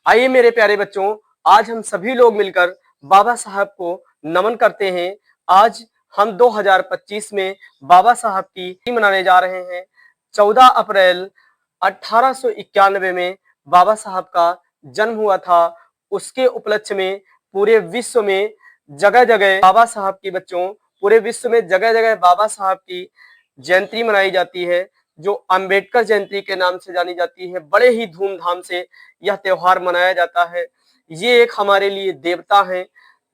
आइए मेरे प्यारे बच्चों, आज हम सभी लोग मिलकर बाबा साहब को नमन करते हैं। आज हम 2025 में बाबा साहब की मनाने जा रहे हैं। 14 अप्रैल 1891 में बाबा साहब का जन्म हुआ था। उसके उपलक्ष्य में पूरे विश्व में जगह जगह बाबा साहब की बच्चों पूरे विश्व में जगह जगह बाबा साहब की जयंती मनाई जाती है, जो अंबेडकर जयंती के नाम से जानी जाती है। बड़े ही धूमधाम से यह त्योहार मनाया जाता है। ये एक हमारे लिए देवता हैं,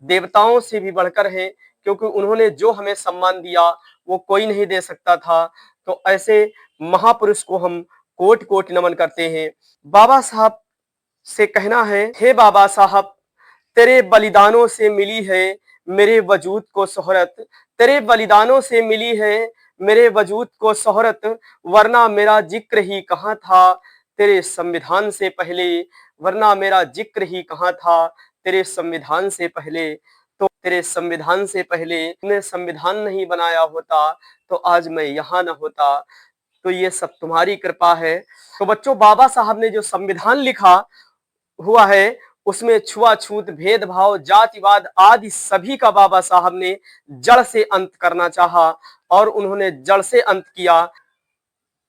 देवताओं से भी बढ़कर हैं, क्योंकि उन्होंने जो हमें सम्मान दिया वो कोई नहीं दे सकता था। तो ऐसे महापुरुष को हम कोटि कोटि नमन करते हैं। बाबा साहब से कहना है, हे बाबा साहब, तेरे बलिदानों से मिली है मेरे वजूद को शोहरत। तेरे बलिदानों से मिली है मेरे वजूद को शोहरत, वरना मेरा जिक्र ही कहाँ था तेरे संविधान से पहले। वरना मेरा जिक्र ही कहाँ था तेरे संविधान से पहले। तो तेरे संविधान से पहले तूने संविधान नहीं बनाया होता तो आज मैं यहाँ न होता। तो ये सब तुम्हारी कृपा है। तो बच्चों, बाबा साहब ने जो संविधान लिखा हुआ है उसमें छुआछूत, भेदभाव, जातिवाद आदि सभी का बाबा साहब ने जड़ से अंत करना चाहा और उन्होंने जड़ से अंत किया।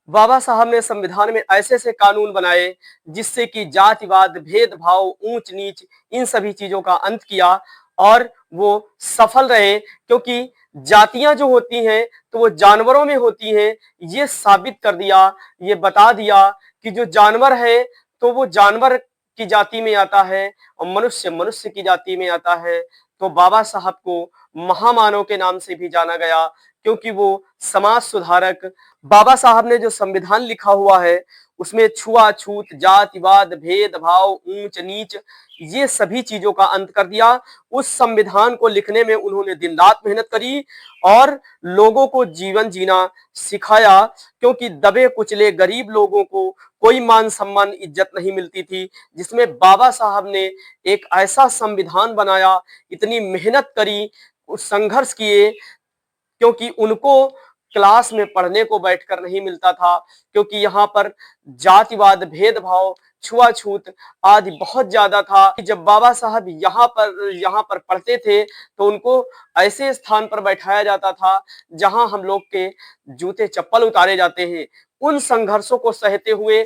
बाबा साहब ने संविधान में ऐसे ऐसे कानून बनाए जिससे कि जातिवाद, भेदभाव, ऊंच नीच, इन सभी चीजों का अंत किया और वो सफल रहे। क्योंकि जातियां जो होती हैं तो वो जानवरों में होती हैं, ये साबित कर दिया, ये बता दिया कि जो जानवर है तो वो जानवर की जाति में आता है और मनुष्य मनुष्य की जाति में आता है। तो बाबा साहब को महामानव के नाम से भी जाना गया, क्योंकि वो समाज सुधारक। बाबा साहब ने जो संविधान लिखा हुआ है उसमें छुआछूत, जातिवाद, भेदभाव, ऊंच नीच, ये सभी चीजों का अंत कर दिया। उस संविधान को लिखने में उन्होंने दिन रात मेहनत करी और लोगों को जीवन जीना सिखाया, क्योंकि दबे कुचले गरीब लोगों को कोई मान सम्मान, इज्जत नहीं मिलती थी। जिसमें बाबा साहब ने एक ऐसा संविधान बनाया, इतनी मेहनत करी, संघर्ष किए, क्योंकि उनको क्लास में पढ़ने को बैठकर नहीं मिलता था, क्योंकि यहाँ पर जातिवाद, भेदभाव, छुआछूत आदि बहुत ज्यादा था। जब बाबा साहब यहाँ पर पढ़ते थे तो उनको ऐसे स्थान पर बैठाया जाता था जहां हम लोग के जूते चप्पल उतारे जाते हैं। उन संघर्षों को सहते हुए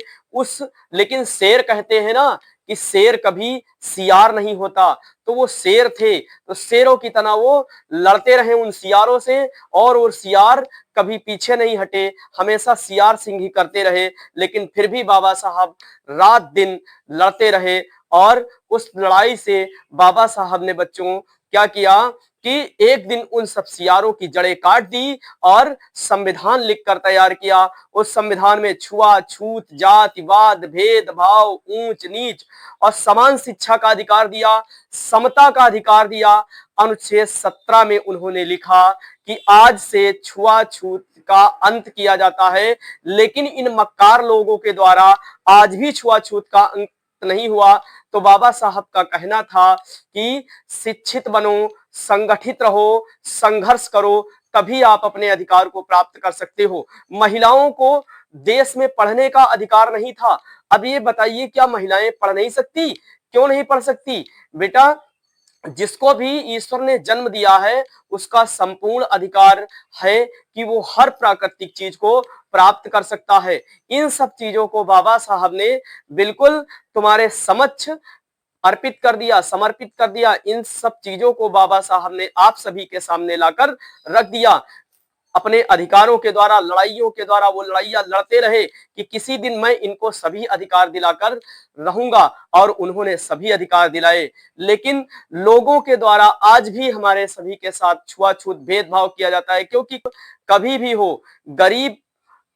लेकिन शेर कहते हैं ना कि शेर कभी सियार नहीं होता, तो वो शेर थे, तो शेरों की तरह वो लड़ते रहे उन सियारों से और वो सियार कभी पीछे नहीं हटे, हमेशा सियार सिंह ही करते रहे। लेकिन फिर भी बाबा साहब रात दिन लड़ते रहे और उस लड़ाई से बाबा साहब ने बच्चों क्या किया कि एक दिन उन सब सियारों की जड़ें काट दी और संविधान लिखकर तैयार किया। उस संविधान में छुआछूत, जातिवाद, भेदभाव, ऊंच नीच और समान शिक्षा का अधिकार दिया, समता का अधिकार दिया। अनुच्छेद 17 में उन्होंने लिखा कि आज से छुआछूत का अंत किया जाता है, लेकिन इन मक्कार लोगों के द्वारा आज भी छुआछूत का अंत नहीं हुआ। तो बाबा साहब का कहना था कि शिक्षित बनो, संगठित रहो, संघर्ष करो, तभी आप अपने अधिकार को प्राप्त कर सकते हो। महिलाओं को देश में पढ़ने का अधिकार नहीं था। अब ये बताइए, क्या महिलाएं पढ़ नहीं सकती? क्यों नहीं पढ़ सकती? बेटा, जिसको भी ईश्वर ने जन्म दिया है उसका संपूर्ण अधिकार है कि वो हर प्राकृतिक चीज को प्राप्त कर सकता है। इन सब चीजों को बाबा साहब ने बिल्कुल तुम्हारे समक्ष अर्पित कर दिया, समर्पित कर दिया। इन सब चीजों को बाबा साहब ने आप सभी के सामने लाकर रख दिया। अपने अधिकारों के द्वारा, लड़ाइयों के द्वारा वो लड़ाइयां लड़ते रहे कि किसी दिन मैं इनको सभी अधिकार दिलाकर रहूंगा, और उन्होंने सभी अधिकार दिलाए। लेकिन लोगों के द्वारा आज भी हमारे सभी के साथ छुआछूत, भेदभाव किया जाता है, क्योंकि कभी भी हो गरीब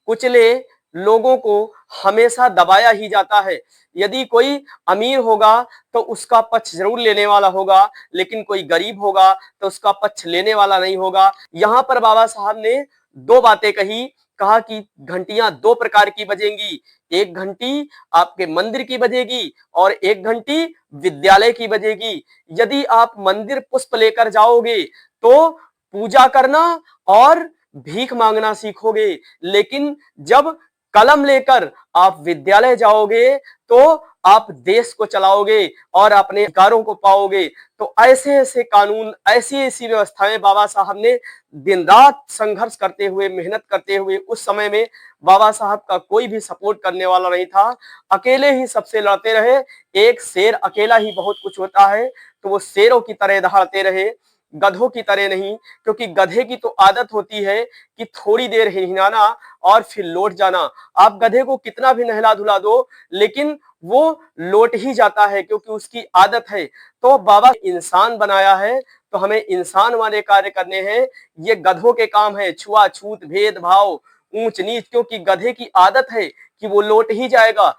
कुचले लोगों को हमेशा दबाया ही जाता है। यदि कोई अमीर होगा तो उसका पक्ष जरूर लेने वाला होगा, लेकिन कोई गरीब होगा तो उसका पक्ष लेने वाला नहीं होगा। यहाँ पर बाबा साहब ने दो बातें कही। कहा कि घंटियां दो प्रकार की बजेंगी, एक घंटी आपके मंदिर की बजेगी और एक घंटी विद्यालय की बजेगी। यदि आप मंदिर पुष्प लेकर जाओगे तो पूजा करना और भीख मांगना सीखोगे, लेकिन जब कलम लेकर आप विद्यालय जाओगे तो आप देश को चलाओगे और अपने अधिकारों को पाओगे। तो ऐसे ऐसे कानून, ऐसी ऐसी व्यवस्थाएं बाबा साहब ने दिन रात संघर्ष करते हुए, मेहनत करते हुए, उस समय में बाबा साहब का कोई भी सपोर्ट करने वाला नहीं था, अकेले ही सबसे लड़ते रहे। एक शेर अकेला ही बहुत कुछ होता है, तो वो शेरों की तरह दहाड़ते रहे, गधों की तरह नहीं। क्योंकि गधे की तो आदत होती है कि थोड़ी देर हिलाना और फिर लौट जाना। आप गधे को कितना भी नहला धुला दो, लेकिन वो लौट ही जाता है, क्योंकि उसकी आदत है। तो बाबा इंसान बनाया है, तो हमें इंसान वाले कार्य करने हैं। ये गधों के काम है, छुआछूत, भेदभाव, ऊंच नीच, क्योंकि गधे की आदत है कि वो लौट ही जाएगा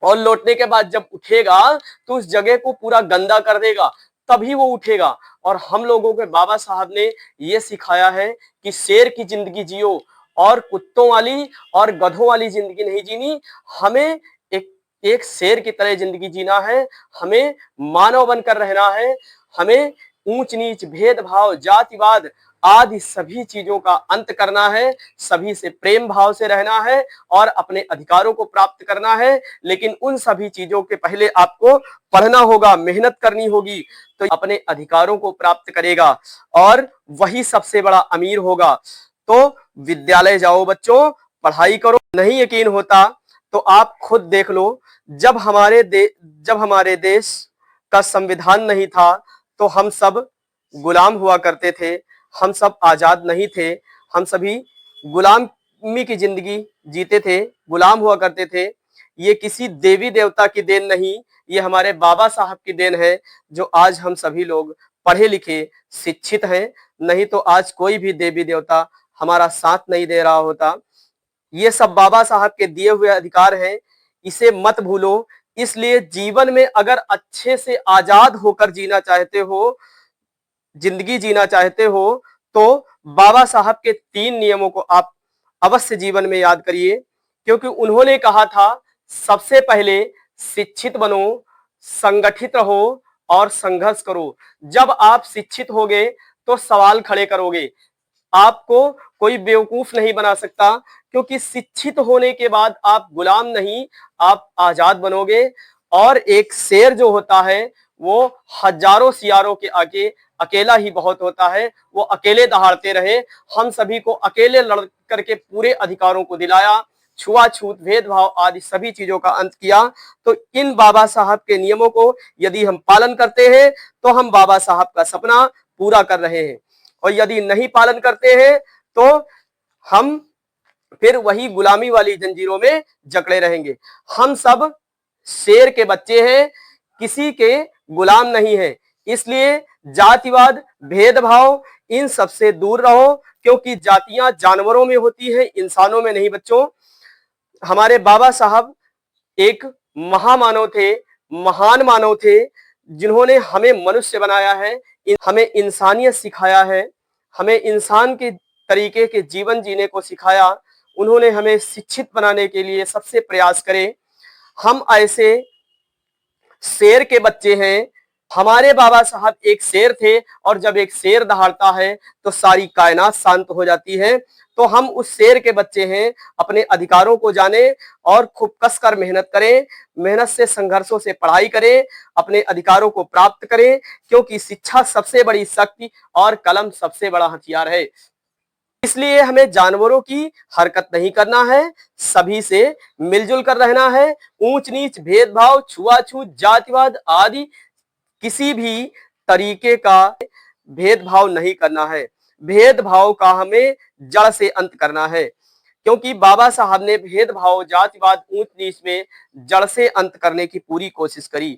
और लौटने के बाद जब उठेगा तो उस जगह को पूरा गंदा कर देगा, तभी वो उठेगा। और हम लोगों के बाबा साहब ने ये सिखाया है कि शेर की जिंदगी जियो और कुत्तों वाली और गधों वाली जिंदगी नहीं जीनी। हमें एक एक शेर की तरह जिंदगी जीना है, हमें मानव बनकर रहना है, हमें ऊंच नीच, भेदभाव, जातिवाद आदि सभी चीजों का अंत करना है, सभी से प्रेम भाव से रहना है और अपने अधिकारों को प्राप्त करना है। लेकिन उन सभी चीजों के पहले आपको पढ़ना होगा, मेहनत करनी होगी, तो अपने अधिकारों को प्राप्त करेगा और वही सबसे बड़ा अमीर होगा। तो विद्यालय जाओ बच्चों, पढ़ाई करो। नहीं यकीन होता तो आप खुद देख लो, जब हमारे देश का संविधान नहीं था तो हम सब गुलाम हुआ करते थे, हम सब आजाद नहीं थे, हम सभी गुलामी की जिंदगी जीते थे, गुलाम हुआ करते थे। ये किसी देवी देवता की देन नहीं, ये हमारे बाबा साहब की देन है, जो आज हम सभी लोग पढ़े लिखे शिक्षित हैं। नहीं तो आज कोई भी देवी देवता हमारा साथ नहीं दे रहा होता। ये सब बाबा साहब के दिए हुए अधिकार हैं, इसे मत भूलो। इसलिए जीवन में अगर अच्छे से आजाद होकर जीना चाहते हो, जिंदगी जीना चाहते हो, तो बाबा साहब के 3 नियमों को आप अवश्य जीवन में याद करिए। क्योंकि उन्होंने कहा था, सबसे पहले शिक्षित बनो, संगठित रहो और संघर्ष करो। जब आप शिक्षित होगे तो सवाल खड़े करोगे, आपको कोई बेवकूफ नहीं बना सकता, क्योंकि शिक्षित होने के बाद आप गुलाम नहीं, आप आजाद बनोगे। और एक शेर जो होता है वो हजारों सियारों के आगे अकेला ही बहुत होता है, वो अकेले दहाड़ते रहे। हम सभी को अकेले लड़ करके पूरे अधिकारों को दिलाया, छुआछूत, भेदभाव आदि सभी चीजों का अंत किया। तो इन बाबा साहब के नियमों को यदि हम पालन करते हैं तो हम बाबा साहब का सपना पूरा कर रहे हैं, और यदि नहीं पालन करते हैं तो हम फिर वही गुलामी वाली जंजीरों में जकड़े रहेंगे। हम सब शेर के बच्चे हैं, किसी के गुलाम नहीं है। इसलिए जातिवाद, भेदभाव, इन सबसे दूर रहो, क्योंकि जातियां जानवरों में होती हैं, इंसानों में नहीं बच्चों। हमारे बाबा साहब एक महामानव थे, महान मानव थे, जिन्होंने हमें मनुष्य बनाया है, हमें इंसानियत सिखाया है, हमें इंसान के तरीके के जीवन जीने को सिखाया। उन्होंने हमें शिक्षित बनाने के लिए सबसे प्रयास करे। हम ऐसे शेर के बच्चे हैं। हमारे बाबा साहब एक शेर थे, और जब एक शेर दहाड़ता है तो सारी कायनात शांत हो जाती है। तो हम उस शेर के बच्चे हैं, अपने अधिकारों को जाने और खूब कसकर मेहनत करें, मेहनत से, संघर्षों से पढ़ाई करें, अपने अधिकारों को प्राप्त करें। क्योंकि शिक्षा सबसे बड़ी शक्ति और कलम सबसे बड़ा हथियार है। इसलिए हमें जानवरों की हरकत नहीं करना है, सभी से मिलजुल कर रहना है। ऊंच नीच, भेदभाव, छुआछूत, जातिवाद आदि किसी भी तरीके का भेदभाव नहीं करना है। भेदभाव का हमें जड़ से अंत करना है, क्योंकि बाबा साहब ने भेदभाव, जातिवाद, ऊंच नीच में जड़ से अंत करने की पूरी कोशिश करी।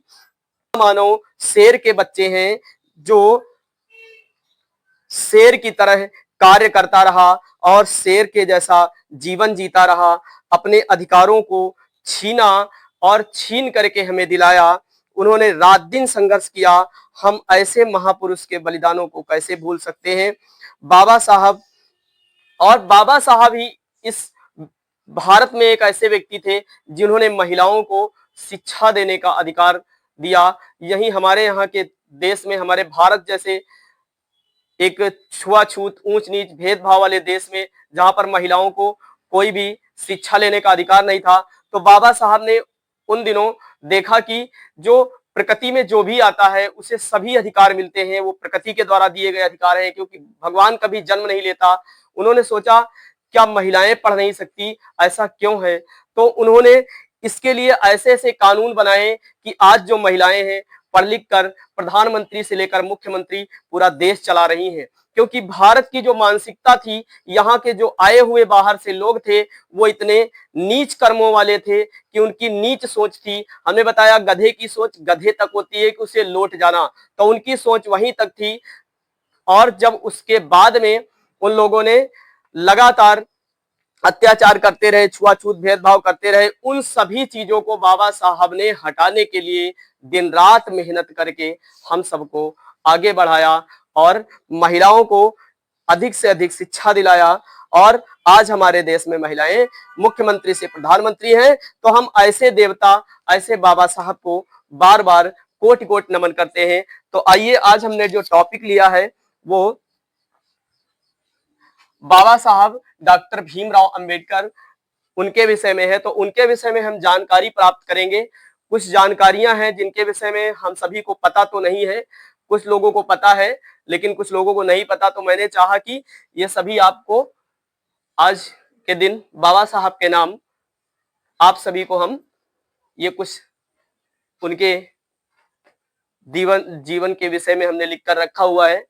मानो शेर के बच्चे हैं, जो शेर की तरह कार्य करता रहा और शेर के जैसा जीवन जीता रहा, अपने अधिकारों को छीना और छीन करके हमें दिलाया। उन्होंने रात दिन संघर्ष किया। हम ऐसे महापुरुष के बलिदानों को कैसे भूल सकते हैं। बाबा साहब, और बाबा साहब ही इस भारत में एक ऐसे व्यक्ति थे जिन्होंने महिलाओं को शिक्षा देने का अधिकार दिया। यही हमारे यहाँ के देश में, हमारे भारत जैसे एक छुआछूत, ऊंच नीच, भेदभाव वाले देश में, जहां पर महिलाओं को कोई भी शिक्षा लेने का अधिकार नहीं था। तो बाबा साहब ने उन दिनों देखा कि जो प्रकृति में जो भी आता है उसे सभी अधिकार मिलते हैं, वो प्रकृति के द्वारा दिए गए अधिकार हैं, क्योंकि भगवान कभी जन्म नहीं लेता। उन्होंने सोचा क्या महिलाएं पढ़ नहीं सकती, ऐसा क्यों है? तो उन्होंने इसके लिए ऐसे ऐसे कानून बनाए कि आज जो महिलाएं हैं पढ़ लिख कर प्रधानमंत्री से लेकर मुख्यमंत्री पूरा देश चला रही हैं। क्योंकि भारत की जो मानसिकता थी, यहाँ के जो आए हुए बाहर से लोग थे वो इतने नीच कर्मों वाले थे कि उनकी नीच सोच थी। हमने बताया गधे की सोच गधे तक होती है कि उसे लौट जाना, तो उनकी सोच वहीं तक थी। और जब उसके बाद में उन लोगों ने लगातार अत्याचार करते रहे, छुआछूत भेदभाव करते रहे, उन सभी चीजों को बाबा साहब ने हटाने के लिए दिन रात मेहनत करके हम सबको आगे बढ़ाया और महिलाओं को अधिक से अधिक शिक्षा दिलाया। और आज हमारे देश में महिलाएं मुख्यमंत्री से प्रधानमंत्री हैं। तो हम ऐसे देवता, ऐसे बाबा साहब को बार बार कोटि कोटि नमन करते हैं। तो आइए आज हमने जो टॉपिक लिया है वो बाबा साहब डॉक्टर भीमराव अंबेडकर, उनके विषय में है। तो उनके विषय में हम जानकारी प्राप्त करेंगे। कुछ जानकारियां हैं जिनके विषय में हम सभी को पता तो नहीं है, कुछ लोगों को पता है लेकिन कुछ लोगों को नहीं पता। तो मैंने चाहा कि ये सभी आपको आज के दिन बाबा साहब के नाम आप सभी को हम ये कुछ उनके जीवन के विषय में हमने लिख कर रखा हुआ है।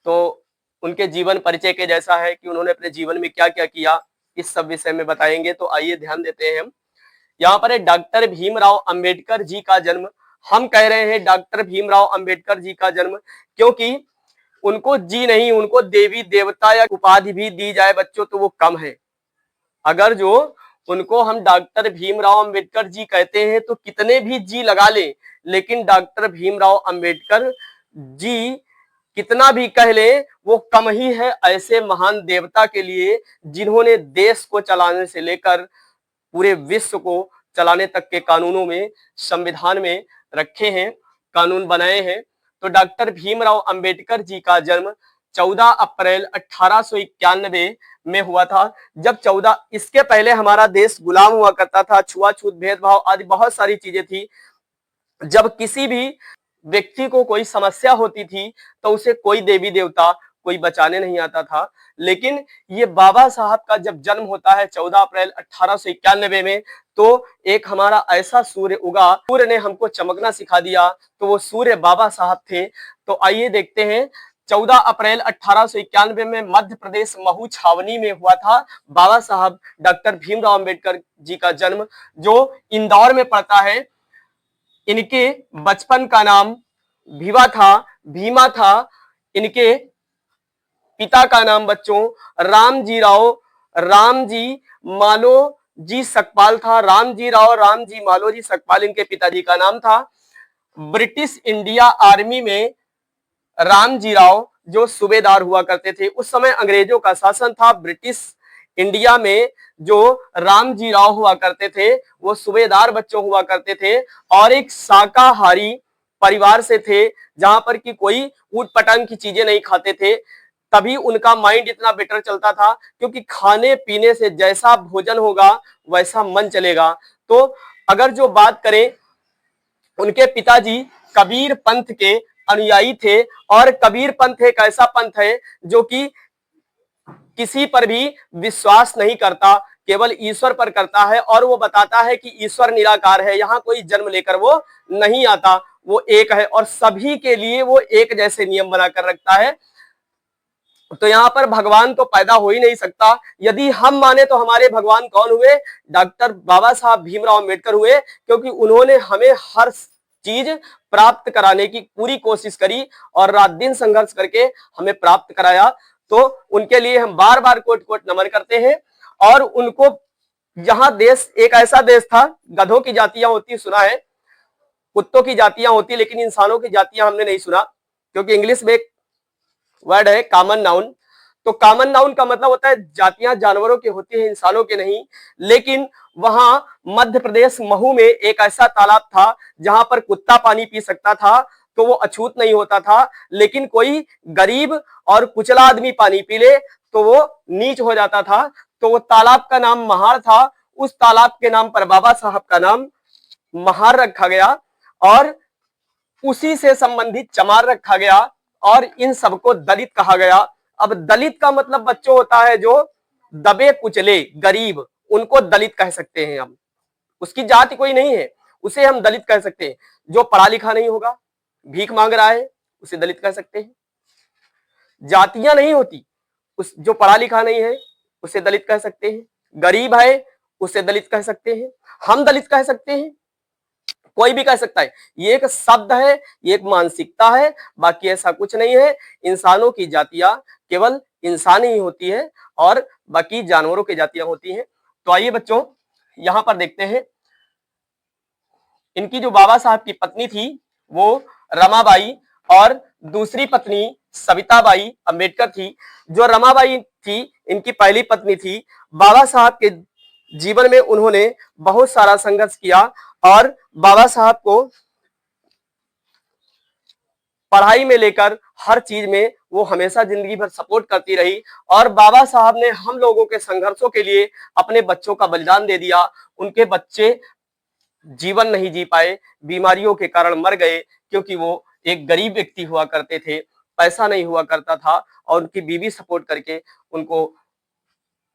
तो उनके जीवन परिचय के जैसा है कि उन्होंने अपने जीवन में क्या क्या किया, इस सब विषय में बताएंगे। तो आइए ध्यान देते हैं हम। यहाँ पर है डॉक्टर भीमराव अंबेडकर जी का जन्म। हम कह रहे हैं डॉक्टर भीमराव अंबेडकर जी का जन्म क्योंकि उनको जी नहीं, उनको देवी देवता या उपाधि भी दी जाए बच्चों तो वो कम है। अगर जो उनको हम डॉक्टर भीमराव अंबेडकर जी कहते हैं तो कितने भी जी लगा ले, लेकिन डॉक्टर भीमराव अंबेडकर जी कितना भी कह ले वो कम ही है ऐसे महान देवता के लिए जिन्होंने देश को चलाने से लेकर पूरे विश्व को चलाने तक के कानूनों में, संविधान में रखे हैं, कानून बनाए हैं। तो डॉक्टर भीमराव अंबेडकर जी का जन्म 14 अप्रैल 1891 में हुआ था। जब 14, इसके पहले हमारा देश गुलाम हुआ करता था, छुआछूत भेदभाव आदि बहुत सारी चीजें थी। जब किसी भी व्यक्ति को कोई समस्या होती थी तो उसे कोई देवी देवता कोई बचाने नहीं आता था। लेकिन ये बाबा साहब का जब जन्म होता है 14 अप्रैल 1891 में, तो एक हमारा ऐसा सूर्य उगा, सूर्य ने हमको चमकना सिखा दिया, तो वो सूर्य बाबा साहब थे। तो आइए देखते हैं। 14 अप्रैल 1891 में मध्य प्रदेश महू छावनी में हुआ था बाबा साहब डॉक्टर भीमराव अंबेडकर जी का जन्म, जो इंदौर में पड़ता है। इनके बचपन का नाम भीमा था। इनके पिता का नाम बच्चों रामजी मालो जी सकपाल था। रामजी मालो जी सकपाल इनके पिताजी का नाम था। ब्रिटिश इंडिया आर्मी में रामजी राव जो सूबेदार हुआ करते थे, उस समय अंग्रेजों का शासन था। ब्रिटिश इंडिया में जो रामजी राव हुआ करते थे वो सूबेदार बच्चों हुआ करते थे और एक शाकाहारी परिवार से थे, जहां पर कि कोई ऊट पटांग की चीजें नहीं खाते थे। तभी उनका माइंड इतना बेटर चलता था, क्योंकि खाने पीने से जैसा भोजन होगा वैसा मन चलेगा। तो अगर जो बात करें, उनके पिताजी कबीर पंथ के अनुयायी थे और कबीर पंथ एक ऐसा पंथ है जो कि किसी पर भी विश्वास नहीं करता, केवल ईश्वर पर करता है। और वो बताता है कि ईश्वर निराकार है, यहाँ कोई जन्म लेकर वो नहीं आता, वो एक है और सभी के लिए वो एक जैसे नियम बनाकर रखता है। तो यहाँ पर भगवान तो पैदा हो ही नहीं सकता। यदि हम माने तो हमारे भगवान कौन हुए? डॉक्टर बाबा साहब भीमराव अंबेडकर हुए, क्योंकि उन्होंने हमें हर चीज प्राप्त कराने की पूरी कोशिश करी और रात दिन संघर्ष करके हमें प्राप्त कराया। तो उनके लिए हम बार बार कोट कोट नमन करते हैं। और उनको, जहां देश एक ऐसा देश था, गधों की जातियां होती सुना है, कुत्तों की जातियां होती, लेकिन इंसानों की जातियां हमने नहीं सुना, क्योंकि इंग्लिश में एक वर्ड है कॉमन नाउन। तो कॉमन नाउन का मतलब होता है जातियां जानवरों की होती है, इंसानों के नहीं। लेकिन वहां मध्य प्रदेश महू में एक ऐसा तालाब था जहां पर कुत्ता पानी पी सकता था, तो वो अछूत नहीं होता था। लेकिन कोई गरीब और कुचला आदमी पानी पी ले तो वो नीच हो जाता था। तो तो वो तालाब का नाम महाड़ था। उस तालाब के नाम पर बाबा साहब का नाम महाड़ रखा गया और उसी से संबंधित चमार रखा गया और इन सबको दलित कहा गया। अब दलित का मतलब बच्चों होता है जो दबे कुचले गरीब, उनको दलित कह सकते हैं हम। उसकी जाति कोई नहीं है, उसे हम दलित कह सकते हैं। जो पढ़ा लिखा नहीं होगा, भीख मांग रहा है, उसे दलित कह सकते हैं। जातियां नहीं होती, उस जो पढ़ा लिखा नहीं है उसे दलित कह सकते हैं, गरीब है उसे दलित कह सकते हैं, हम दलित कह सकते हैं, कोई भी कह सकता है। ये एक शब्द है, ये एक मानसिकता है, बाकी ऐसा कुछ नहीं है। इंसानों की जातियां केवल इंसान ही होती है और बाकी जानवरों की जातियां होती हैं। तो आइए बच्चों यहां पर देखते हैं, इनकी जो बाबा साहब की पत्नी थी वो रमाबाई और दूसरी पत्नी सविताबाई अंबेडकर थी। जो रमाबाई थी इनकी पहली पत्नी थी। बाबा साहब के जीवन में उन्होंने बहुत सारा संघर्ष किया और बाबा साहब को पढ़ाई में लेकर हर चीज में वो हमेशा जिंदगी भर सपोर्ट करती रही और बाबा साहब ने हम लोगों के संघर्षों के लिए अपने बच्चों का बलिदान दे दिया। उनके बच्चे जीवन नहीं जी पाए, बीमारियों के कारण मर गए, क्योंकि वो एक गरीब व्यक्ति हुआ करते थे, पैसा नहीं हुआ करता था और उनकी बीवी सपोर्ट करके उनको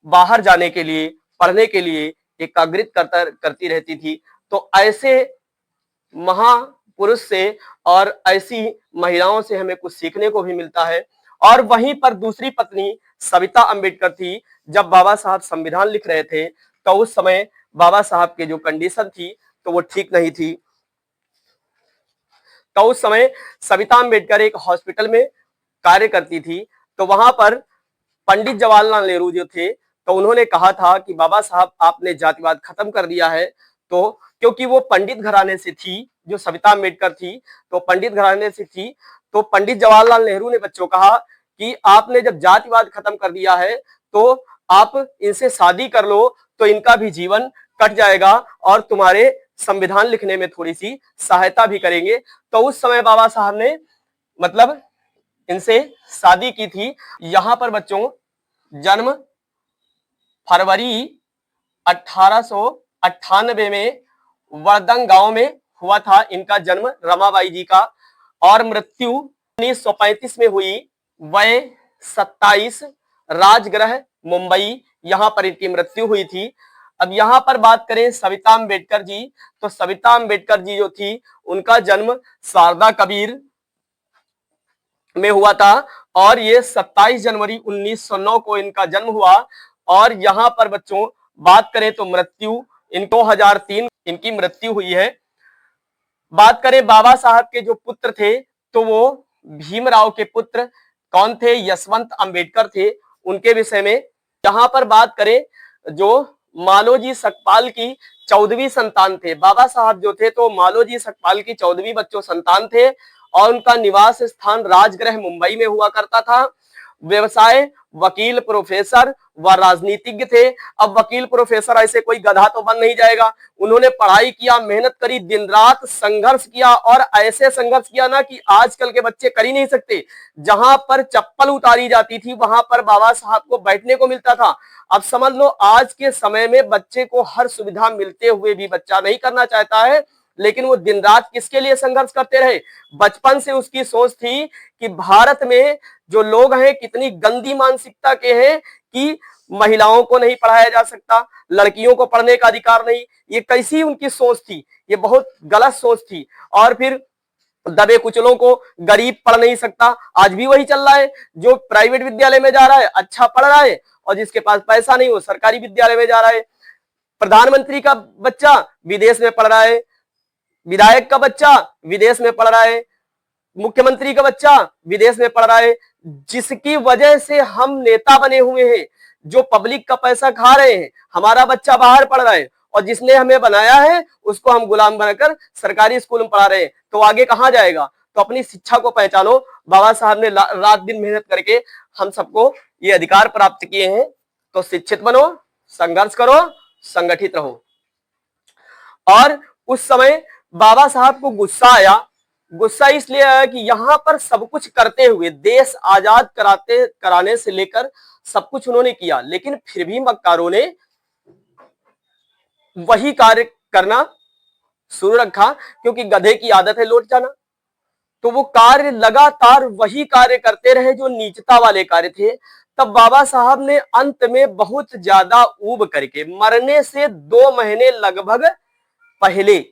बाहर जाने के लिए, पढ़ने के लिए एकाग्रित करती रहती थी। तो ऐसे महापुरुष से और ऐसी महिलाओं से हमें कुछ सीखने को भी मिलता है। और वहीं पर दूसरी पत्नी सविता अंबेडकर थी। जब बाबा साहब संविधान लिख रहे थे तो उस समय बाबा साहब की जो कंडीशन थी तो वो ठीक नहीं थी। तो उस समय सविता अंबेडकर एक हॉस्पिटल में कार्य करती थी। तो वहां पर पंडित जवाहरलाल नेहरू जो थे तो उन्होंने कहा था कि बाबा साहब आपने जातिवाद खत्म कर दिया है। तो क्योंकि वो पंडित घराने से थी, जो सविता अंबेडकर थी तो पंडित घराने से थी, तो पंडित जवाहरलाल नेहरू ने बच्चों कहा कि आपने जब जातिवाद खत्म कर दिया है तो आप इनसे शादी कर लो तो इनका भी जीवन कट जाएगा और तुम्हारे संविधान लिखने में थोड़ी सी सहायता भी करेंगे। तो उस समय बाबा साहब ने मतलब इनसे शादी की थी। यहां पर बच्चों जन्म फरवरी 1898 में वर्दंग गांव में हुआ था इनका जन्म, रमाबाई जी का, और मृत्यु 1935 में हुई, वय 27, राजगृह मुंबई, यहां पर इनकी मृत्यु हुई थी। अब यहां पर बात करें सविता अंबेडकर जी, तो सविता अंबेडकर जी जो थी उनका जन्म शारदा कबीर में हुआ था और ये 27 जनवरी 1909 को इनका जन्म हुआ। और यहां पर बच्चों बात करें तो मृत्यु इन 2003 इनकी मृत्यु हुई है। बात करें बाबा साहब के जो पुत्र थे तो वो भीमराव के पुत्र कौन थे, यशवंत अंबेडकर थे, उनके विषय में। यहां पर बात करें जो मालोजी सकपाल की 14वीं संतान थे, बाबा साहब जो थे तो मालोजी सकपाल की 14वीं बच्चों संतान थे और उनका निवास स्थान राजगृह मुंबई में हुआ करता था। व्यवसाय वकील प्रोफेसर व राजनीतिज्ञ थे। अब वकील प्रोफेसर ऐसे कोई गधा तो बन नहीं जाएगा, उन्होंने पढ़ाई किया, मेहनत करी, दिन रात संघर्ष किया और ऐसे संघर्ष किया ना कि आजकल के बच्चे कर ही नहीं सकते। जहां पर चप्पल उतारी जाती थी वहां पर बाबा साहब को बैठने को मिलता था। अब समझ लो आज के समय में बच्चे को हर सुविधा मिलते हुए भी बच्चा नहीं करना चाहता है, लेकिन वो दिन रात किसके लिए संघर्ष करते रहे। बचपन से उसकी सोच थी कि भारत में जो लोग हैं कितनी गंदी मानसिकता के हैं कि महिलाओं को नहीं पढ़ाया जा सकता, लड़कियों को पढ़ने का अधिकार नहीं। ये कैसी उनकी सोच थी, ये बहुत गलत सोच थी। और फिर दबे कुचलों को गरीब पढ़ नहीं सकता, आज भी वही चल रहा है। जो प्राइवेट विद्यालय में जा रहा है अच्छा पढ़ रहा है और जिसके पास पैसा नहीं वो सरकारी विद्यालय में जा रहा है। प्रधानमंत्री का बच्चा विदेश में पढ़ रहा है, विधायक का बच्चा विदेश में पढ़ रहा है, मुख्यमंत्री का बच्चा विदेश में पढ़ रहा है, जिसकी वजह से हम नेता बने हुए हैं, जो पब्लिक का पैसा खा रहे हैं। हमारा बच्चा बाहर पढ़ रहा है और जिसने हमें बनाया है उसको हम गुलाम बनाकर सरकारी स्कूल में पढ़ा रहे हैं, तो आगे कहां जाएगा। तो अपनी शिक्षा को पहचानो। बाबा साहब ने रात दिन मेहनत करके हम सबको ये अधिकार प्राप्त किए हैं। तो शिक्षित बनो, संघर्ष करो, संगठित रहो। और उस समय बाबा साहब को गुस्सा आया गुस्सा इसलिए आया कि यहाँ पर सब कुछ करते हुए, देश आजाद कराने से लेकर सब कुछ उन्होंने किया, लेकिन फिर भी मक्कारों ने वही कार्य करना शुरू रखा, क्योंकि गधे की आदत है लौट जाना। तो वो कार्य लगातार वही कार्य करते रहे जो नीचता वाले कार्य थे। तब बाबा साहब ने अंत में बहुत ज्यादा ऊब करके, मरने से 2 महीने लगभग पहले,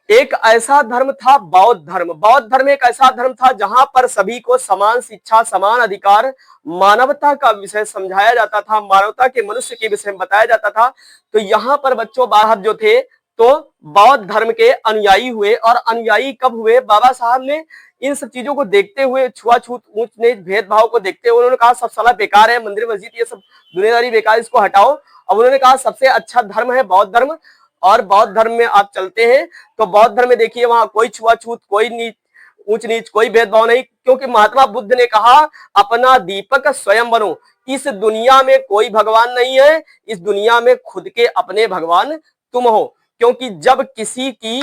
एक ऐसा धर्म था बौद्ध धर्म। बौद्ध धर्म एक ऐसा धर्म था जहां पर सभी को समान शिक्षा, समान अधिकार, मानवता का विषय समझाया जाता था, मानवता के मनुष्य के विषय में बताया जाता था। तो यहाँ पर बच्चों बाहर जो थे तो बौद्ध धर्म के अनुयायी हुए। और अनुयायी कब हुए? बाबा साहब ने इन सब चीजों को देखते हुए, छुआछूत, ऊंच नीच, भेदभाव को देखते हुए उन्होंने कहा सब साला बेकार है, मंदिर मस्जिद ये सब दुनियादारी बेकार, इसको हटाओ। अब उन्होंने कहा सबसे अच्छा धर्म है बौद्ध धर्म, और बौद्ध धर्म में आप चलते हैं तो बौद्ध धर्म में देखिए वहां कोई छुआछूत, कोई नीच, ऊंच नीच, कोई भेदभाव नहीं, क्योंकि महात्मा बुद्ध ने कहा अपना दीपक स्वयं बनो। इस दुनिया में कोई भगवान नहीं है, इस दुनिया में खुद के अपने भगवान तुम हो। क्योंकि जब किसी की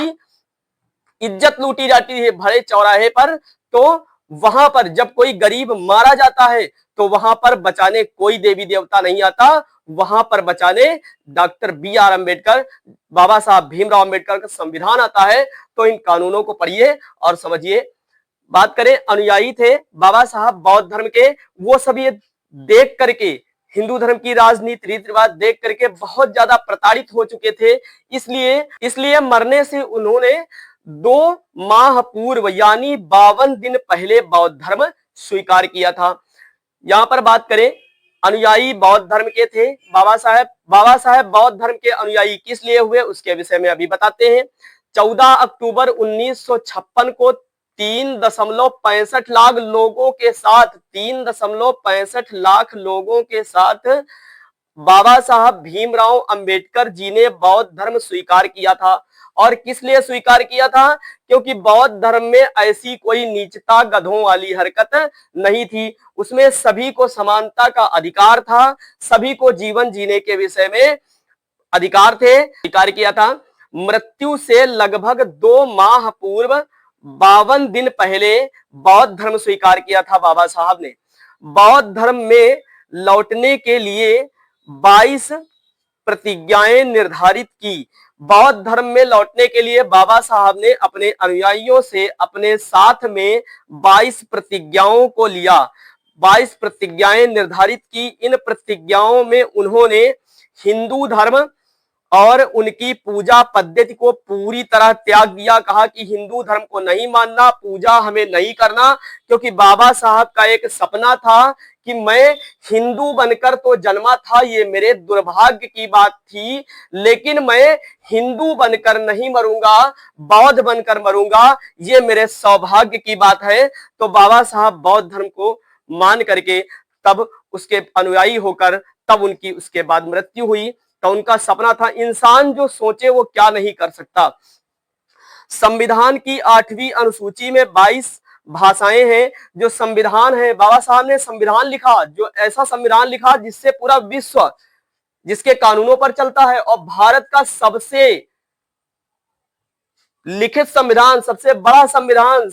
इज्जत लूटी जाती है भरे चौराहे पर, तो वहां पर जब कोई गरीब मारा जाता है तो वहां पर बचाने कोई देवी देवता नहीं आता, वहां पर बचाने डॉक्टर बी.आर. अम्बेडकर, बाबा साहब भीमराव अम्बेडकर का संविधान आता है। तो इन कानूनों को पढ़िए और समझिए। बात करें अनुयायी थे बाबा साहब बौद्ध धर्म के, वो सब ये देख करके, हिंदू धर्म की राजनीति, रीति रिवाज देख करके बहुत ज्यादा प्रताड़ित हो चुके थे। इसलिए मरने से उन्होंने 2 माह पूर्व यानी 52 दिन पहले बौद्ध धर्म स्वीकार किया था। यहां पर बात करें, अनुयायी बौद्ध धर्म के थे बाबा साहब बौद्ध धर्म के अनुयायी किस लिए हुए उसके विषय में अभी बताते हैं। 14 अक्टूबर 1956 को 3.65 लाख लोगों के साथ, 3.65 लाख लोगों के साथ बाबा साहब भीमराव अंबेडकर जी ने बौद्ध धर्म स्वीकार किया था। और किस लिए स्वीकार किया था? क्योंकि बौद्ध धर्म में ऐसी कोई नीचता, गधों वाली हरकत नहीं थी। उसमें सभी को समानता का अधिकार था, सभी को जीवन जीने के विषय में अधिकार थे। स्वीकार किया था। मृत्यु से लगभग 2 माह पूर्व 52 दिन पहले बौद्ध धर्म स्वीकार किया था बाबा साहब ने। बौद्ध धर्म में लौटने के लिए 22 प्रतिज्ञाएं निर्धारित की। बौद्ध धर्म में लौटने के लिए बाबा साहब ने अपने अनुयायियों से अपने साथ में 22 प्रतिज्ञाओं को लिया, 22 प्रतिज्ञाएं निर्धारित की। इन प्रतिज्ञाओं में उन्होंने हिंदू धर्म और उनकी पूजा पद्धति को पूरी तरह त्याग दिया। कहा कि हिंदू धर्म को नहीं मानना, पूजा हमें नहीं करना, क्योंकि बाबा साहब का एक सपना था कि मैं हिंदू बनकर तो जन्मा था, ये मेरे दुर्भाग्य की बात थी, लेकिन मैं हिंदू बनकर नहीं मरूंगा, बौद्ध बनकर मरूंगा, ये मेरे सौभाग्य की बात है। तो बाबा साहब बौद्ध धर्म को मान करके तब उसके अनुयायी होकर तब उनकी उसके बाद मृत्यु हुई। तो उनका सपना था, इंसान जो सोचे वो क्या नहीं कर सकता। संविधान की 8वीं अनुसूची में 22 भाषाएं हैं। जो संविधान है, बाबा साहब ने संविधान लिखा, जो ऐसा संविधान लिखा जिससे पूरा विश्व जिसके कानूनों पर चलता है, और भारत का सबसे लिखित संविधान, सबसे बड़ा संविधान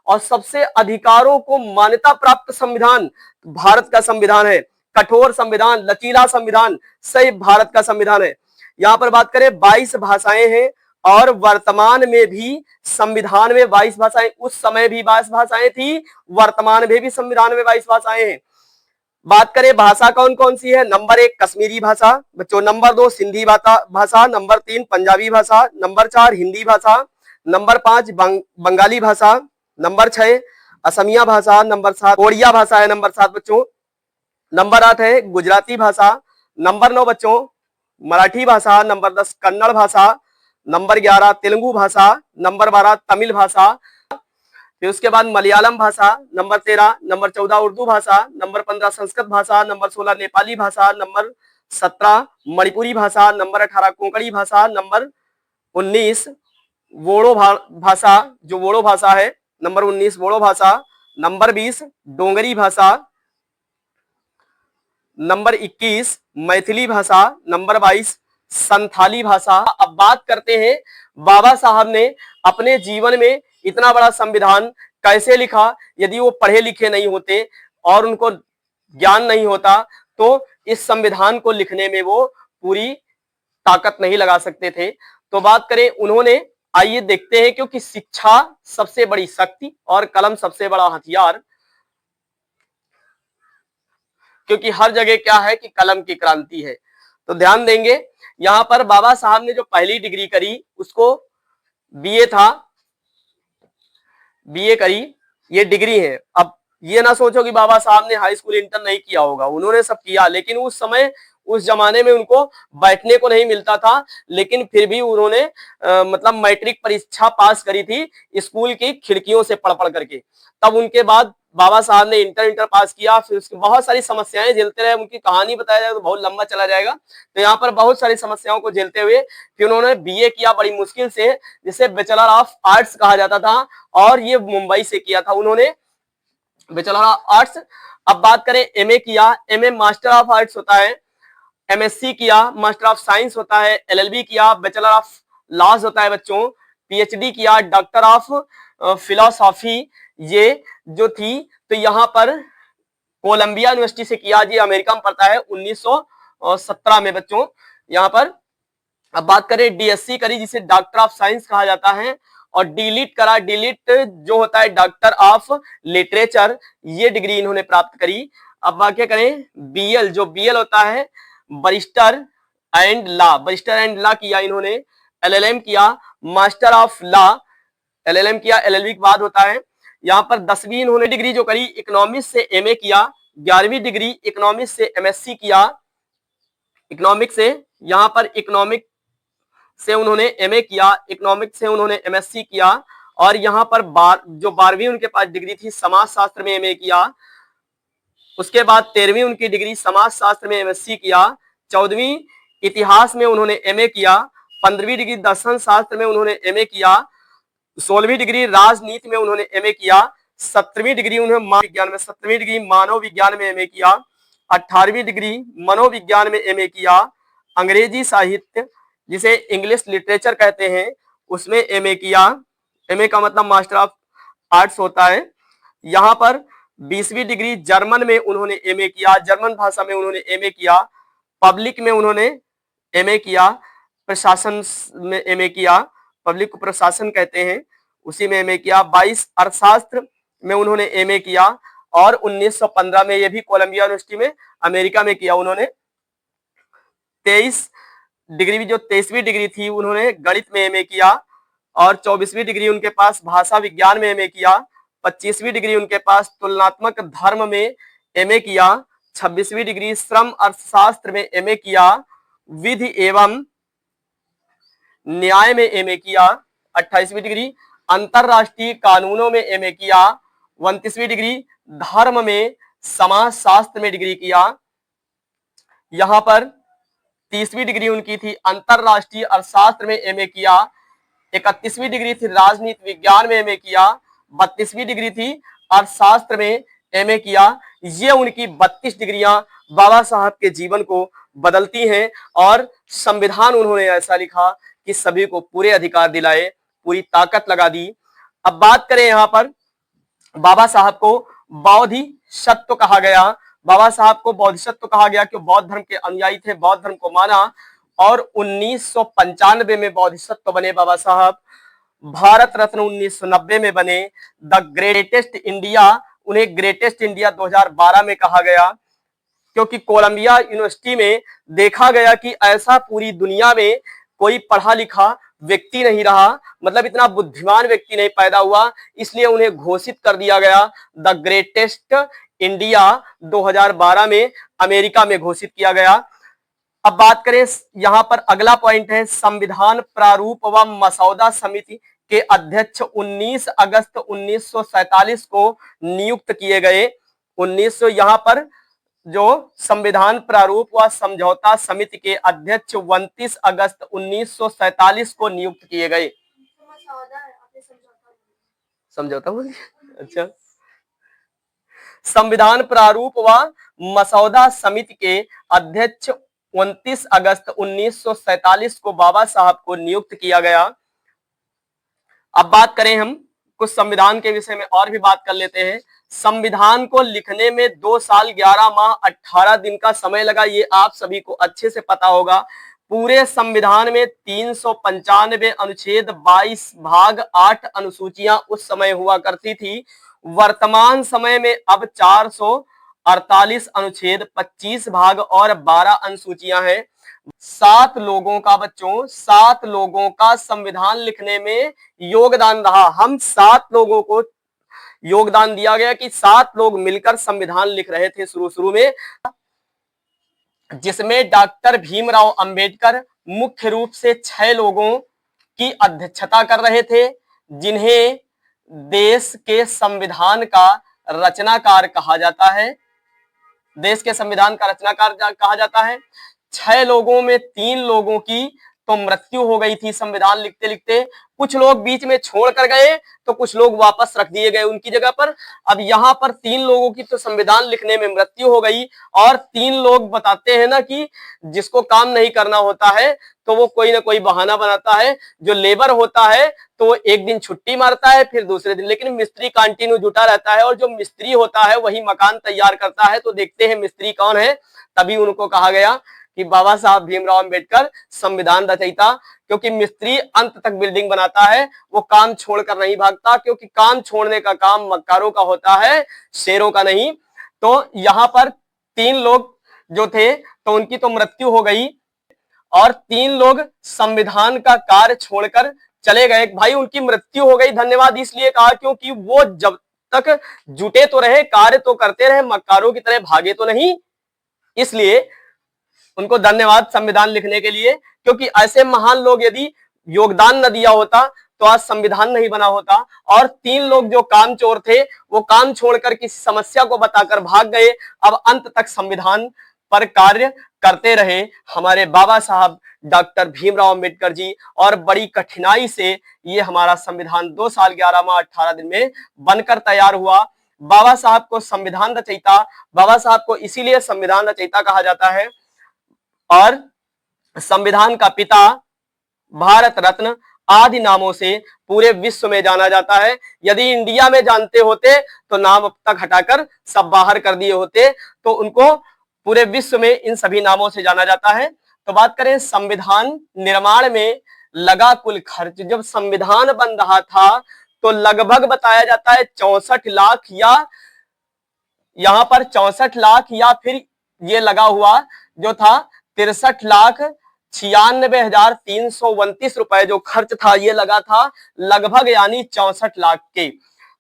और सबसे अधिकारों को मान्यता प्राप्त संविधान भारत का संविधान है। कठोर संविधान, लचीला संविधान, सही भारत का संविधान है। यहां पर बात करें 22 भाषाएं हैं, और वर्तमान में भी संविधान में 22 भाषाएं, उस समय भी 22 भाषाएं थी, वर्तमान में भी संविधान में 22 भाषाएं हैं। बात करें भाषा कौन कौन सी है? नंबर 1 कश्मीरी भाषा बच्चों, नंबर 2 सिंधी भाषा, नंबर 3 पंजाबी भाषा, नंबर 4 हिंदी भाषा, नंबर 5 बंगाली भाषा, नंबर 6 असमिया भाषा, नंबर 7 ओडिया भाषा है, नंबर 7 बच्चों, नंबर 8 है गुजराती भाषा, नंबर 9 बच्चों मराठी भाषा, नंबर 10 कन्नड़ भाषा, नंबर 11 तेलुगु भाषा, नंबर 12 तमिल भाषा, फिर उसके बाद मलयालम भाषा, नंबर 13, नंबर 14 उर्दू भाषा, नंबर 15 संस्कृत भाषा, नंबर 16 नेपाली भाषा, नंबर 17 मणिपुरी भाषा, नंबर 18 कोंकणी भाषा, नंबर 19 बोडो भाषा, जो बोडो भाषा है, नंबर 19 बोडो भाषा, नंबर 20 डोंगरी भाषा, नंबर 21 मैथिली भाषा, नंबर 22 संथाली भाषा। अब बात करते हैं बाबा साहब ने अपने जीवन में इतना बड़ा संविधान कैसे लिखा। यदि वो पढ़े लिखे नहीं होते और उनको ज्ञान नहीं होता तो इस संविधान को लिखने में वो पूरी ताकत नहीं लगा सकते थे। तो बात करें उन्होंने, आइए देखते हैं, क्योंकि शिक्षा सबसे बड़ी शक्ति और कलम सबसे बड़ा हथियार, क्योंकि हर जगह क्या है कि कलम की क्रांति है। तो ध्यान देंगे, यहां पर बाबा साहब ने जो पहली डिग्री करी उसको बीए था, बीए करी, ये डिग्री है। अब ये ना सोचो कि बाबा साहब ने हाई स्कूल इंटर नहीं किया होगा, उन्होंने सब किया, लेकिन उस समय उस जमाने में उनको बैठने को नहीं मिलता था, लेकिन फिर भी उन्होंने मतलब मैट्रिक परीक्षा पास करी थी स्कूल की खिड़कियों से पढ़ पढ़ करके। तब उनके बाद बाबा साहब ने इंटर पास किया, फिर उसकी बहुत सारी समस्याएं झेलते रहे। उनकी कहानी बताया जाए तो बहुत लंबा चला जाएगा। तो यहाँ पर बहुत सारी समस्याओं को झेलते हुए फिर उन्होंने बीए किया बड़ी मुश्किल से, जिसे बैचलर ऑफ आर्ट्स कहा जाता था, और ये मुंबई से किया था उन्होंने बैचलर ऑफ आर्ट्स। अब बात करें एमए किया, एमए मास्टर ऑफ आर्ट्स होता है, एमएससी किया मास्टर ऑफ साइंस होता है, एलएलबी किया बैचलर ऑफ लॉज होता है बच्चों, पीएचडी किया डॉक्टर ऑफ फिलोसॉफी ये जो थी। तो यहाँ पर कोलंबिया यूनिवर्सिटी से किया, जी अमेरिका में पड़ता है, 1917 में बच्चों। यहाँ पर अब बात करें डीएससी करी जिसे डॉक्टर ऑफ साइंस कहा जाता है, और डीलिट करा, डीलिट जो होता है डॉक्टर ऑफ लिटरेचर, ये डिग्री इन्होंने प्राप्त करी। अब बात करें बीएल, जो बीएल होता है barrister and law, barrister and law किया इन्होंने। एलएलएम किया मास्टर ऑफ लॉ, एलएलएम किया, एलएलबी के बाद होता है। यहाँ पर 10वीं इन्होंने डिग्री जो करी इकोनॉमिक्स से एमए किया, 11वीं डिग्री इकोनॉमिक्स से एमएससी किया, इकोनॉमिक्स से, यहाँ पर इकोनॉमिक से उन्होंने एमए किया, इकोनॉमिक्स से उन्होंने एमएससी किया, और यहाँ पर जो 12वीं उनके पास डिग्री थी समाज शास्त्र में एमए किया। उसके बाद 13वीं उनकी डिग्री समाज शास्त्र में एमएससी किया, 14वीं इतिहास में उन्होंने एमए किया, 15वीं डिग्री दर्शन शास्त्र में उन्होंने एमए किया, 16वीं डिग्री राजनीति में उन्होंने एमए किया, 17वीं डिग्री उन्होंने मानव विज्ञान में, 17वीं डिग्री मानव विज्ञान में एमए किया, 18वीं डिग्री मनोविज्ञान में एमए किया, अंग्रेजी साहित्य जिसे इंग्लिश लिटरेचर कहते हैं उसमें एमए किया, एमए का मतलब मास्टर ऑफ आर्ट्स होता है। यहाँ पर 20वीं डिग्री जर्मन में उन्होंने एमए किया, जर्मन भाषा में उन्होंने एमए किया, पब्लिक में उन्होंने एमए किया, प्रशासन में एमए किया, पब्लिक को प्रशासन कहते हैं उसी में एमए किया, 22 अर्थशास्त्र में उन्होंने एमए किया, और 1915 में ये भी कोलंबिया यूनिवर्सिटी में अमेरिका में किया उन्होंने। 23 डिग्री, जो 23वीं डिग्री थी उन्होंने गणित में एमए किया, और 24वीं डिग्री उनके पास भाषा विज्ञान में एमए किया, 25वीं डिग्री उनके पास तुलनात्मक धर्म में एमए किया, 26वीं डिग्री श्रम अर्थशास्त्र में एमए किया, विधि एवं न्याय में एमए किया, 28वीं डिग्री अंतरराष्ट्रीय कानूनों में एमए किया, 29वीं डिग्री धर्म में समाज शास्त्र में डिग्री किया। यहाँ पर 30वीं डिग्री उनकी थी अंतरराष्ट्रीय अर्थशास्त्र में एमए किया, 31वीं डिग्री थी राजनीति विज्ञान में एमए किया, 32वीं डिग्री थी अर्थशास्त्र में एमए किया। ये उनकी 32 डिग्रियां बाबा साहब के जीवन को बदलती हैं, और संविधान उन्होंने ऐसा लिखा कि सभी को पूरे अधिकार दिलाए, पूरी ताकत लगा दी। अब बात करें यहाँ पर बाबा साहब को बोधिसत्व कहा गया, बाबा साहब को बोधिसत्व कहा गया क्योंकि बौद्ध धर्म के अनुयायी थे, बौद्ध धर्म को माना, और 1995 में बोधिसत्व बने बाबा साहब। भारत रत्न 1990 में बने। द ग्रेटेस्ट इंडिया, उन्हें ग्रेटेस्ट इंडिया 2012 में कहा गया, क्योंकि कोलंबिया यूनिवर्सिटी में देखा गया कि ऐसा पूरी दुनिया में कोई पढ़ा लिखा व्यक्ति नहीं रहा, मतलब इतना बुद्धिमान व्यक्ति नहीं पैदा हुआ, इसलिए उन्हें घोषित कर दिया गया द ग्रेटेस्ट इंडिया 2012 में अमेरिका में घोषित किया गया। अब बात करें यहाँ पर अगला पॉइंट है संविधान प्रारूप व मसौदा समिति के अध्यक्ष 19 अगस्त 1947 को नियुक्त किए गए। 1900 यहाँ पर जो संविधान प्रारूप व समझौता समिति के अध्यक्ष 29 अगस्त 1947 को नियुक्त किए गए। समझौता बोलिए, अच्छा। संविधान प्रारूप व मसौदा समिति के अध्यक्ष 29 अगस्त 1947 को बाबा साहब को नियुक्त किया गया। अब बात करें हम कुछ संविधान के विषय में और भी बात कर लेते हैं। संविधान को लिखने में 2 साल 11 माह 18 दिन का समय लगा, ये आप सभी को अच्छे से पता होगा। पूरे संविधान में 395 अनुच्छेद, 22 भाग, 8 अनुसूचियां उस समय हुआ करती थी। वर्तमान समय में अब 448 अनुच्छेद, 25 भाग और 12 अनुसूचियां हैं। 7 लोगों का बच्चों, 7 लोगों का संविधान लिखने में योगदान रहा। हम 7 लोगों को योगदान दिया गया कि 7 लोग मिलकर संविधान लिख रहे थे शुरू में, जिसमें डॉक्टर भीमराव अंबेडकर मुख्य रूप से 6 लोगों की अध्यक्षता कर रहे थे, जिन्हें देश के संविधान का रचनाकार कहा जाता है। देश के संविधान का रचनाकार कहा जाता है। 6 लोगों में 3 लोगों की तो मृत्यु हो गई थी संविधान लिखते लिखते। कुछ लोग बीच में छोड़ कर गए तो कुछ लोग वापस रख दिए गए उनकी जगह पर। अब यहाँ पर 3 लोगों की तो संविधान लिखने में मृत्यु हो गई, और 3 लोग बताते हैं ना कि जिसको काम नहीं करना होता है तो वो कोई ना कोई बहाना बनाता है। जो लेबर होता है तो वो एक दिन छुट्टी मारता है, फिर दूसरे दिन, लेकिन मिस्त्री कंटिन्यू जुटा रहता है, और जो मिस्त्री होता है वही मकान तैयार करता है। तो देखते हैं मिस्त्री कौन है। तभी उनको कहा गया कि बाबा साहब भीमराव अंबेडकर संविधान रचयिता, क्योंकि मिस्त्री अंत तक बिल्डिंग बनाता है, वो काम छोड़कर नहीं भागता, क्योंकि काम छोड़ने का काम मक्कारों का होता है, शेरों का नहीं। तो यहाँ पर 3 लोग जो थे तो उनकी तो मृत्यु हो गई, और 3 लोग संविधान का कार्य छोड़कर चले गए। भाई उनकी मृत्यु हो गई, धन्यवाद इसलिए कहा क्योंकि वो जब तक जुटे तो रहे, कार्य तो करते रहे, मक्कारों की तरह भागे तो नहीं, इसलिए उनको धन्यवाद संविधान लिखने के लिए। क्योंकि ऐसे महान लोग यदि योगदान न दिया होता तो आज संविधान नहीं बना होता। और 3 लोग जो कामचोर थे वो काम छोड़कर किसी समस्या को बताकर भाग गए। अब अंत तक संविधान पर कार्य करते रहे हमारे बाबा साहब डॉक्टर भीमराव अंबेडकर जी, और बड़ी कठिनाई से ये हमारा संविधान 2 साल 11 माह 18 दिन में बनकर तैयार हुआ। बाबा साहब को संविधान रचयिता, बाबा साहब को इसीलिए संविधान रचयिता कहा जाता है, और संविधान का पिता, भारत रत्न आदि नामों से पूरे विश्व में जाना जाता है। यदि इंडिया में जानते होते तो नाम अब तक हटाकर सब बाहर कर दिए होते, तो उनको पूरे विश्व में इन सभी नामों से जाना जाता है। तो बात करें संविधान निर्माण में लगा कुल खर्च, जब संविधान बन रहा था तो लगभग बताया जाता है 64 लाख, या यहाँ पर 64 लाख, या फिर ये लगा हुआ जो था 63,96,329 रुपए जो खर्च था, ये लगा था लगभग, यानी 64 लाख के।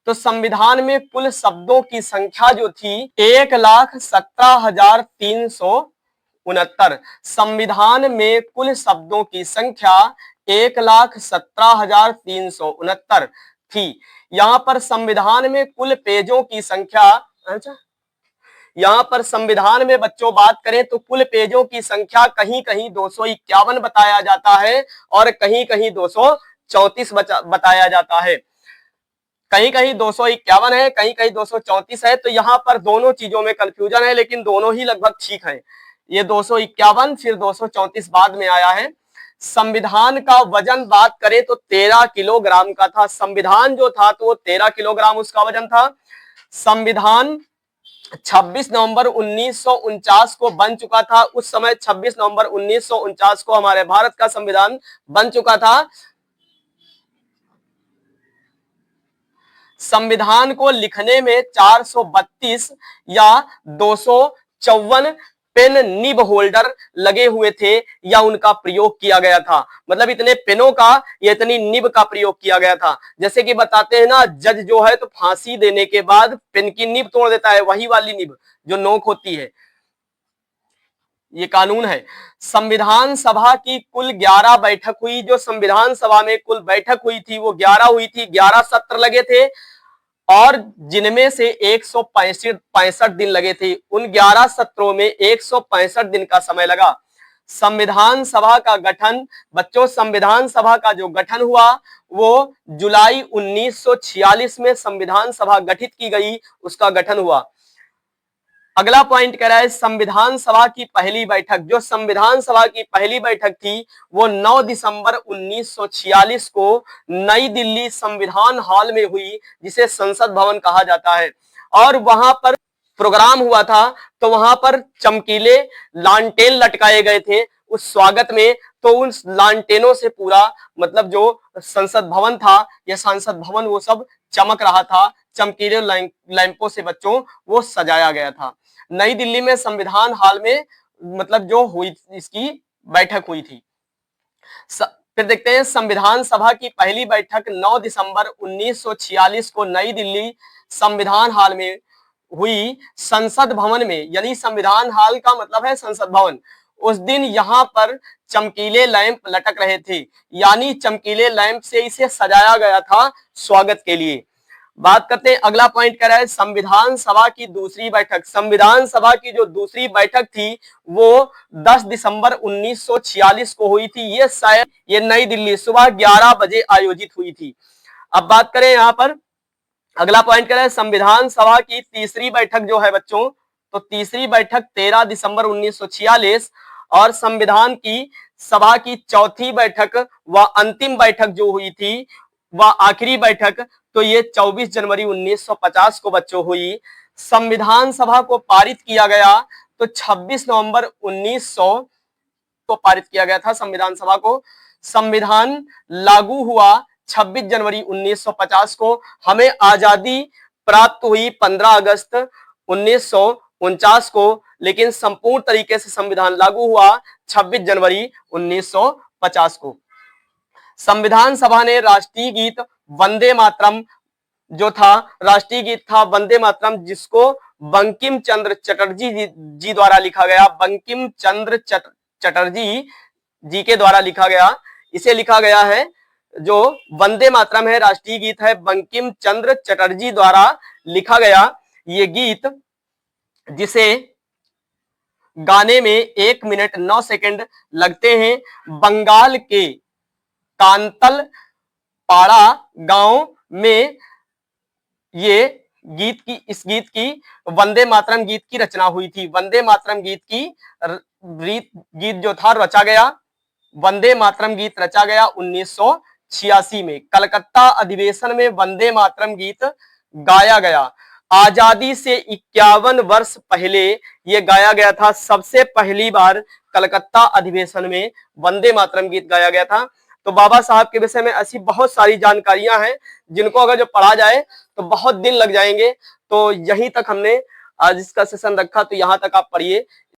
तो संविधान में कुल शब्दों की संख्या जो थी 1,17,369। संविधान में कुल शब्दों की संख्या 1,17,369 थी। यहाँ पर संविधान में कुल पेजों की संख्या, अच्छा यहाँ पर संविधान में बच्चों बात करें तो कुल पेजों की संख्या कहीं कहीं 251 बताया जाता है, और कहीं कहीं 234 बताया जाता है। कहीं कहीं 251 है, कहीं कहीं 234 है। तो यहाँ पर दोनों चीजों में कंफ्यूजन है, लेकिन दोनों ही लगभग ठीक है। ये 251 फिर 234 बाद में आया है। संविधान का वजन बात करें तो 13 किलोग्राम का था। संविधान जो था तो वो 13 किलोग्राम उसका वजन था। संविधान 26 नवंबर 1949 को बन चुका था। उस समय 26 नवंबर 1949 को हमारे भारत का संविधान बन चुका था। संविधान को लिखने में 432 या 254 पेन निब होल्डर लगे हुए थे, या उनका प्रयोग किया गया था। मतलब इतने पेनों का या इतनी निब का प्रयोग किया गया था। जैसे कि बताते हैं ना, जज जो है तो फांसी देने के बाद पेन की निब तोड़ देता है, वही वाली निब जो नोक होती है, ये कानून है। संविधान सभा की कुल 11 बैठक हुई। जो संविधान सभा में कुल बैठक हुई थी वो 11 हुई थी। 11 सत्र लगे थे, और जिनमें से 165 दिन लगे थे। उन 11 सत्रों में 165 दिन का समय लगा। संविधान सभा का गठन बच्चों, संविधान सभा का जो गठन हुआ वो जुलाई 1946 में संविधान सभा गठित की गई, उसका गठन हुआ। अगला पॉइंट कह रहा है संविधान सभा की पहली बैठक। जो संविधान सभा की पहली बैठक थी वो 9 दिसंबर 1946 को नई दिल्ली संविधान हॉल में हुई, जिसे संसद भवन कहा जाता है। और वहां पर प्रोग्राम हुआ था, तो वहां पर चमकीले लालटेन लटकाए गए थे उस स्वागत में। तो उन लालटेनों से पूरा मतलब जो संसद भवन था या संसद भवन वो सब चमक रहा था, चमकीले लैंपों से बच्चों वो सजाया गया था। नई दिल्ली में संविधान हॉल में मतलब जो हुई इसकी बैठक हुई थी। फिर देखते हैं संविधान सभा की पहली बैठक 9 दिसंबर 1946 को नई दिल्ली संविधान हॉल में हुई, संसद भवन में। यानी संविधान हॉल का मतलब है संसद भवन। उस दिन यहां पर चमकीले लैंप लटक रहे थे, यानी चमकीले लैंप से इसे सजाया गया था स्वागत के लिए। बात करते हैं, अगला पॉइंट कह रहा है संविधान सभा की दूसरी बैठक। संविधान सभा की जो दूसरी बैठक थी वो 10 दिसंबर 1946 को हुई थी। ये शायद ये नई दिल्ली सुबह 11 बजे आयोजित हुई थी। अब बात करें यहाँ पर, अगला पॉइंट कह रहा है संविधान सभा की तीसरी बैठक जो है बच्चों, तो तीसरी बैठक 13 दिसंबर 1946 और संविधान की सभा की चौथी बैठक व अंतिम बैठक जो हुई थी वह आखिरी बैठक, तो ये 24 जनवरी 1950 को बच्चों हुई। संविधान सभा को पारित किया गया तो 26 नवंबर 1900 को पारित किया गया था संविधान सभा को। संविधान लागू हुआ 26 जनवरी 1950 को। हमें आजादी प्राप्त हुई 15 अगस्त 1949 को, लेकिन संपूर्ण तरीके से संविधान लागू हुआ 26 जनवरी 1950 को। संविधान सभा ने राष्ट्रीय गीत वंदे मातरम जो था, राष्ट्रीय गीत था वंदे मातरम, जिसको बंकिम चंद्र चटर्जी जी द्वारा लिखा गया। बंकिम चंद्र चटर्जी जी के द्वारा लिखा गया। इसे लिखा गया है, जो वंदे मातरम है राष्ट्रीय गीत है, बंकिम चंद्र चटर्जी द्वारा लिखा गया ये गीत, जिसे गाने में 1 मिनट 9 सेकंड लगते हैं। बंगाल के कांतल पाड़ा गांव में ये इस गीत की वंदे मातरम गीत की रचना हुई थी। वंदे मातरम गीत की गीत जो था रचा गया, वंदे मातरम गीत रचा गया 1986 में। कलकत्ता अधिवेशन में वंदे मातरम गीत गाया गया। आजादी से 51 वर्ष पहले ये गाया गया था। सबसे पहली बार कलकत्ता अधिवेशन में वंदे मातरम गीत गाया गया था। तो बाबा साहब के विषय में ऐसी बहुत सारी जानकारियां हैं जिनको अगर जो पढ़ा जाए तो बहुत दिन लग जाएंगे। तो यहीं तक हमने आज इसका सेशन रखा, तो यहां तक आप पढ़िए।